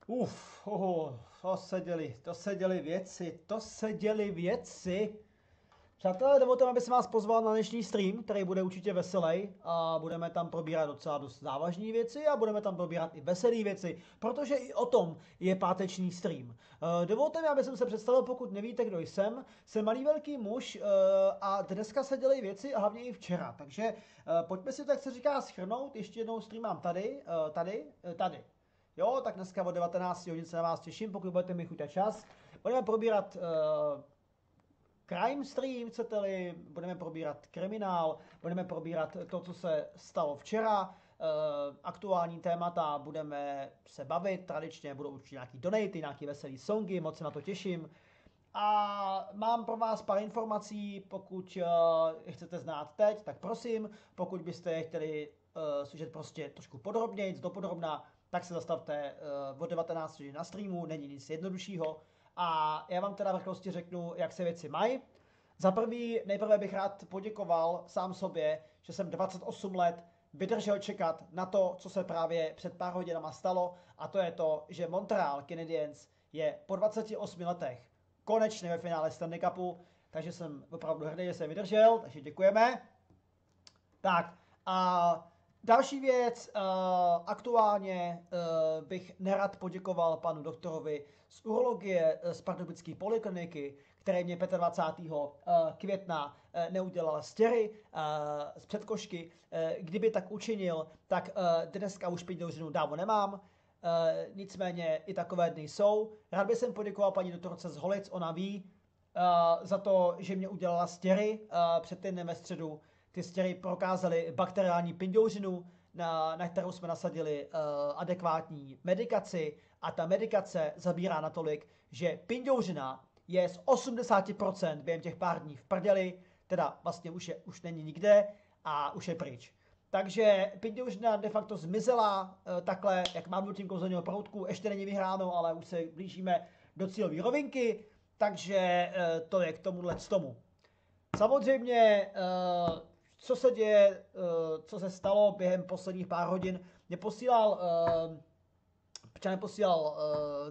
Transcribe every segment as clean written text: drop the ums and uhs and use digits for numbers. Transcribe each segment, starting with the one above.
To se děly věci. Přátelé, dovolte, aby se vás pozval na dnešní stream, který bude určitě veselý a budeme tam probírat docela dost závažné věci a budeme tam probírat i veselé věci, protože i o tom je páteční stream. Dovolte mi, aby jsem se představil, pokud nevíte, kdo jsem. Jsem malý velký muž a dneska se dělají věci a hlavně i včera, takže pojďme si to, jak se říká, shrnout. Ještě jednou stream mám tady. Jo, tak dneska od 19 hodin se na vás těším, pokud budete mi chuť a čas. Budeme probírat crime stream, chcete-li, budeme probírat kriminál, budeme probírat to, co se stalo včera, aktuální témata, budeme se bavit, tradičně budou určitě nějaký donaty, nějaký veselý songy, moc se na to těším. A mám pro vás pár informací, pokud je chcete znát teď, tak prosím, pokud byste je chtěli slyšet prostě trošku podrobněji, dopodrobna, tak se zastavte od 19 hodin na streamu, není nic jednoduššího. A já vám teda v rychlosti řeknu, jak se věci mají. Za prvý, nejprve bych rád poděkoval sám sobě, že jsem 28 let vydržel čekat na to, co se právě před pár hodinama stalo, a to je to, že Montreal Canadiens je po 28 letech konečně ve finále Stanley Cupu, takže jsem opravdu hrdý, že jsem vydržel, takže děkujeme. Tak a další věc, aktuálně bych nerad poděkoval panu doktorovi z urologie z Pardubické polikliniky, který mě 25. května neudělal stěry z předkošky. Kdyby tak učinil, tak dneska už pindouřinu dávno nemám. Nicméně i takové dny jsou. Rád bych poděkoval paní doktorce z Holic, ona ví, za to, že mě udělala stěry před týdnem ve středu. Ty stěry prokázaly bakteriální pindouřinu, na kterou jsme nasadili adekvátní medikaci, a ta medikace zabírá natolik, že pindouřina je z 80% během těch pár dní v prdeli, teda vlastně už není nikde a už je pryč. Takže pindouřina de facto zmizela takhle, jak mám tím kouzelného proutku, ještě není vyhráno, ale už se blížíme do cílové rovinky, takže to je k tomuhle tomu. Samozřejmě, co se děje, co se stalo během posledních pár hodin, mě posílal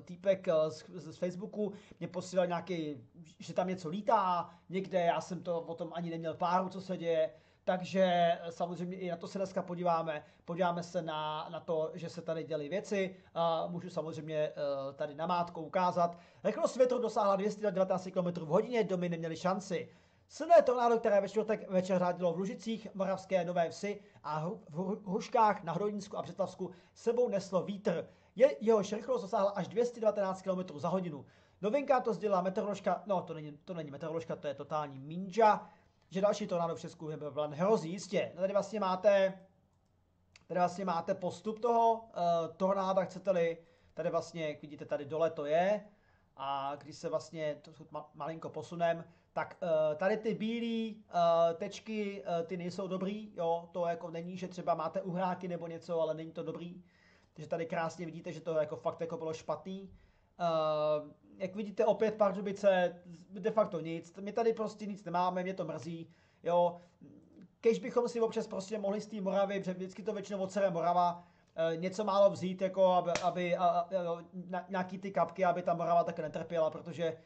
týpek z Facebooku, mě posílal nějaký, že tam něco lítá někde, já jsem to o tom ani neměl páru, co se děje, takže samozřejmě i na to se dneska podíváme. Podíváme se na to, že se tady děly věci. Můžu samozřejmě tady namátkou ukázat. Rychlost větru dosáhla 219 km v hodině, domy neměly šanci. Silné tornádo, které ve čtvrtek večer řádilo v Lužicích, Moravské Nové Vsi a v Hruškách na Hrodnicku a Břeclavsku, sebou neslo vítr. Jehož rychlost dosáhla až 219 km za hodinu. Novinka to sdělila meteoroložka, no to není meteoroložka, to je totální minja, že další tornádo v Česku hrozí, jistě. No, tady vlastně máte postup toho tornáda, chcete-li, tady vlastně, jak vidíte, tady dole to je, a když se vlastně malinko posunem, tak tady ty bílé tečky, ty nejsou dobrý, jo, to jako není, že třeba máte uhráky nebo něco, ale není to dobrý. Takže tady krásně vidíte, že to jako fakt jako bylo špatný. Jak vidíte opět Pardubice, de facto nic, my tady prostě nic nemáme, mě to mrzí, jo. Kež bychom si občas prostě mohli z té Moravy, protože vždycky to většinou odsere Morava, něco málo vzít, jako aby nějaký ty kapky, aby ta Morava tak netrpěla, protože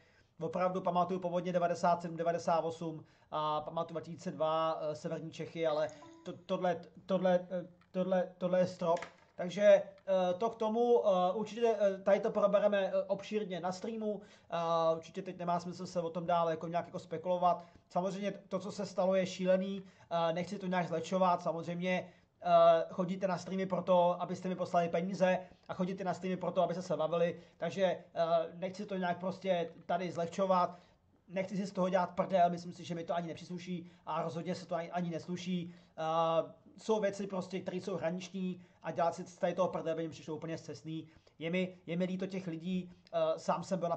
opravdu pamatuju povodně 97, 98 a pamatuju 2002 severní Čechy, ale tohle je strop. Takže to k tomu, určitě tady to probereme obšírně na streamu, určitě teď nemá smysl se o tom dál jako nějak jako spekulovat. Samozřejmě to, co se stalo, je šílený, nechci to nějak zlečovat, samozřejmě chodíte na streamy proto, abyste mi poslali peníze, a chodíte na streamy proto, abyste se bavili, takže nechci to nějak prostě tady zlehčovat, nechci si z toho dělat prdel, myslím si, že mi to ani nepřísluší a rozhodně se to ani nesluší. Jsou věci prostě, které jsou hraniční, a dělat si tady toho prdel by mi přišlo úplně scestný. Je mi líto těch lidí, sám jsem byl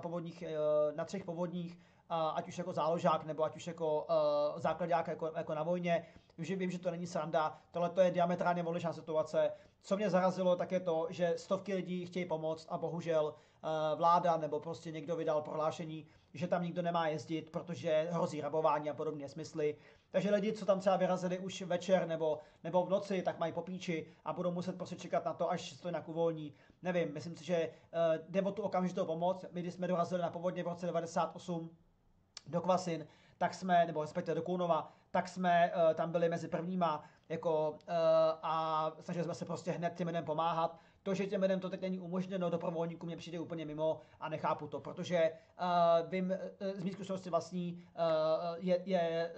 na 3 povodních, ať už jako záložák, nebo ať už jako základák jako na vojně. vím, že to není sranda, tohle to je diametrálně odlišná situace. Co mě zarazilo, tak je to, že stovky lidí chtějí pomoct a bohužel vláda nebo prostě někdo vydal prohlášení, že tam nikdo nemá jezdit, protože hrozí rabování a podobně smysly. Takže lidi, co tam třeba vyrazili už večer nebo v noci, tak mají popíči a budou muset prostě čekat na to, až se to jinak uvolní. Nevím, myslím si, že jde o tu okamžitou pomoc. My, když jsme dorazili na povodně v roce 98 do Kvasin, tak jsme, nebo respektive do Kounova, tak jsme tam byli mezi prvníma a snažili jsme se prostě hned těm lidem pomáhat. To, že těm lidem to teď není umožněno, dobrovolníkům mě přijde úplně mimo a nechápu to, protože vím z mých zkušenosti vlastní je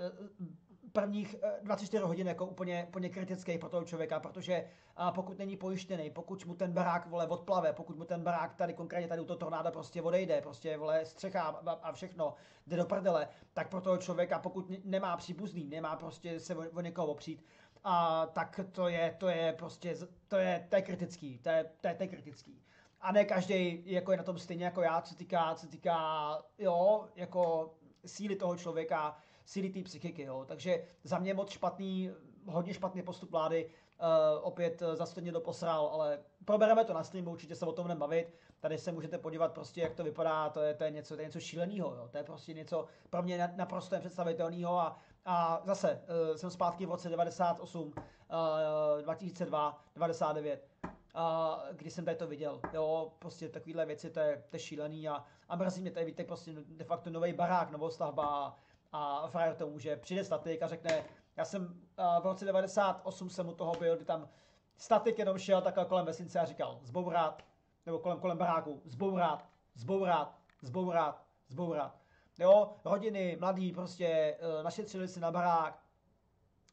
prvních 24 hodin jako úplně kritický pro toho člověka, protože pokud není pojištěný, pokud mu ten barák odplave, pokud mu ten barák tady konkrétně tady u toho tornáda prostě odejde, prostě střecha a všechno jde do prdele, tak pro toho člověka, pokud nemá příbuzný, nemá prostě se o někoho opřít, tak to je prostě, to je kritický, to je kritický. A ne každý jako je na tom stejně jako já, co týká jo, jako síly toho člověka, síly té psychiky, jo. Takže za mě moc špatný, hodně špatný postup vlády, opět zase mě to posral, ale probereme to na streamu, určitě se o tom budeme bavit. Tady se můžete podívat prostě, jak to vypadá, to je něco šíleného, jo. To je prostě něco pro mě naprosto nepředstavitelného a zase jsem zpátky v roce 98, 2002, 99, když jsem tady to viděl, jo, prostě takovýhle věci, to je šílený a mrzí mě tady, víte, prostě de facto nový barák, novostavba a frajer to může přijde statik a řekne, já jsem v roce 98 jsem u toho byl, kdy tam statik jenom šel takhle kolem vesnice a říkal zbourat, nebo kolem baráku, zbourat. Jo, rodiny, mladí prostě našetřili si na barák,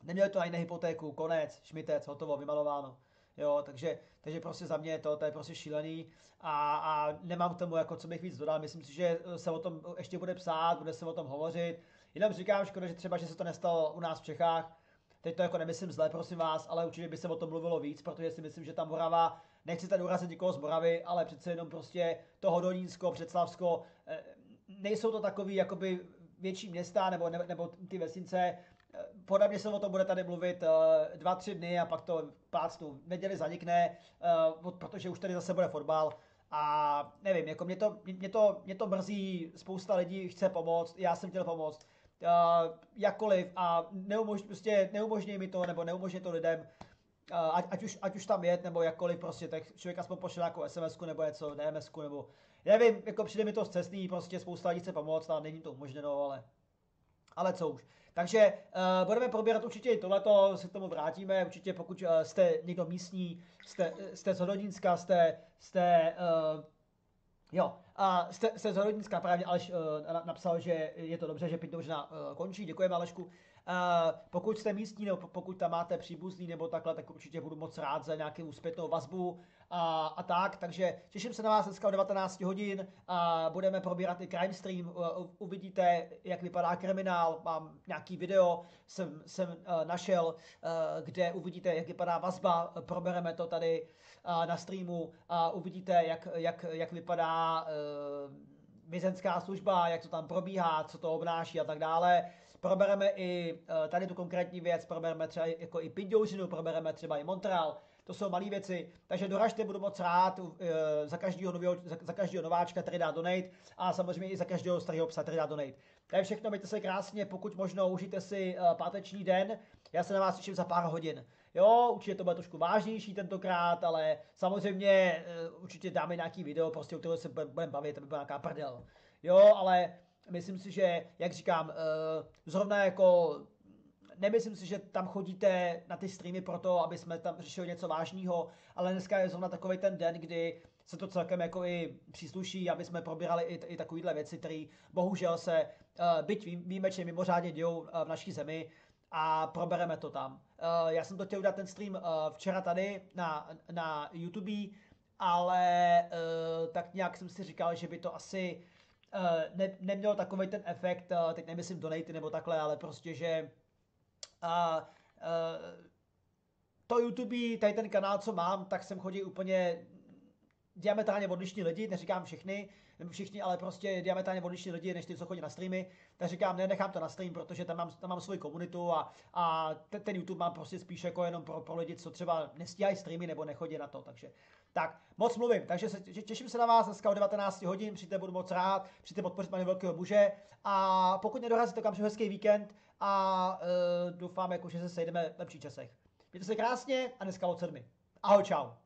neměli to ani na hypotéku, konec, šmitec, hotovo, vymalováno. Jo, takže prostě za mě to je prostě šílený a nemám k tomu, jako co bych víc dodal. Myslím si, že se o tom ještě bude psát, bude se o tom hovořit. Jenom říkám, škoda, že třeba, že se to nestalo u nás v Čechách. Teď to jako nemyslím zle, prosím vás, ale určitě by se o tom mluvilo víc, protože si myslím, že ta Morava, nechci tady urazit nikoho z Moravy, ale přece jenom prostě to Hodonínsko, Břeclavsko, nejsou to takový jakoby větší města nebo ty vesnice. Podle mě se o tom bude tady mluvit 2-3 dny a pak to plácnu v neděli zanikne, protože už tady zase bude fotbal. A nevím, jako mě to mrzí, spousta lidí chce pomoct, já jsem chtěl pomoct, jakkoliv a neumožní mi to, nebo neumožní to lidem, ať už tam jet, nebo jakkoliv prostě, tak člověk aspoň pošle jako SMS-ku nebo něco, DMS-ku, nebo nevím, jako přijde mi to zcestný, prostě spousta lidí chce pomoct a není to umožněno, ale co už. Takže budeme probírat určitě i tohleto, se k tomu vrátíme, určitě pokud jste někdo místní, jste z Hodonínska, jste z Hodonínska, právě Aleš napsal, že je to dobře, že pitnou možná končí, děkujeme Alešku. Pokud jste místní, nebo pokud tam máte příbuzný nebo takhle, tak určitě budu moc rád za nějakou úspěšnou vazbu a tak, takže těším se na vás dneska o 19 hodin a budeme probírat i crime stream, uvidíte, jak vypadá kriminál, mám nějaký video, jsem našel, kde uvidíte, jak vypadá vazba, probereme to tady na streamu a uvidíte, jak vypadá vězenská služba, jak to tam probíhá, co to obnáší a tak dále. Probereme i tady tu konkrétní věc, probereme třeba jako i Pindouřinu, probereme třeba i Montreal, to jsou malé věci, takže doražte, budu moc rád za každého nováčka, který dá donate a samozřejmě i za každého starého psa, který dá donate. To je všechno, mějte se krásně, pokud možno užijte si páteční den, já se na vás těším za pár hodin. Jo, určitě to bude trošku vážnější tentokrát, ale samozřejmě určitě dáme nějaký video, prostě u kterého se budeme bavit, aby byla nějaká prdel. Jo, ale myslím si, že, jak říkám, zrovna jako, nemyslím si, že tam chodíte na ty streamy proto, aby jsme tam řešili něco vážného, ale dneska je zrovna takový ten den, kdy se to celkem jako i přísluší, aby jsme probírali i takovýhle věci, které bohužel se, byť výjimečně mimořádně dějou v naší zemi, a probereme to tam. Já jsem to chtěl udělat ten stream včera tady na YouTube, ale tak nějak jsem si říkal, že by to asi nemělo takový ten efekt, teď nemyslím donaty nebo takhle, ale prostě, že to YouTube, tady ten kanál, co mám, tak sem chodí úplně diametrálně odlišní lidi, neříkám všechny, nebo všichni, ale prostě diametrálně odlišní lidi, než ty, co chodí na streamy, tak říkám, nechám to na stream, protože tam mám svoji komunitu a ten YouTube mám prostě spíš jako jenom pro lidi, co třeba nestíhají streamy nebo nechodí na to, takže tak, moc mluvím, takže těším se na vás dneska o 19 hodin, přijďte, budu moc rád, přijďte podpořit Mani Velkého muže a pokud nedorazíte, kam hezký víkend a doufám, jako, že se sejdeme v lepších časech. Mějte se krásně a dneska od 7. Ahoj, čau.